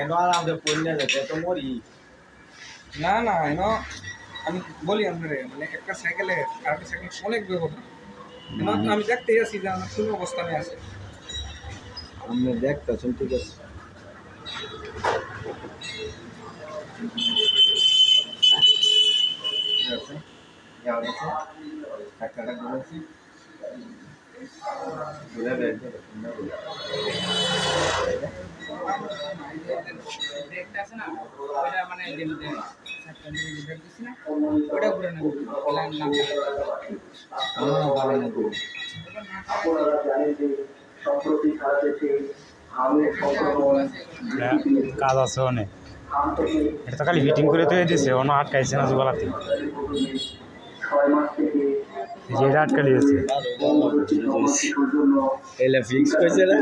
এনো আরামে পড়লে যেতে তো মরি না না এনো আমি বলি আপনারে মানে একটা সাইকেলে আরেকটা সাইকেল অনেক ব্যবধান এনো আমি দেখতেই আছি যে আমার কোন অবস্থানে আছে আপনি দেখতেছেন ঠিক আছে টাকাটা বলেছি ঘুরে বেড়াতে দেখতে আছে না ওটা মানে যে দেখতেছি না ওটা ঘুরে নেব আপনারা জানেন যে সম্প্রতি সারা দেশে হামলে সংক্রমণ কাজ আছে অনেক এটা তো খালি ফিটিং করে তো দিয়েছে অন্য আটকাইছে না জোগালাতে 6 মাস থেকে যেটা আটকা দিয়েছে এলে ফিক্স কইছে না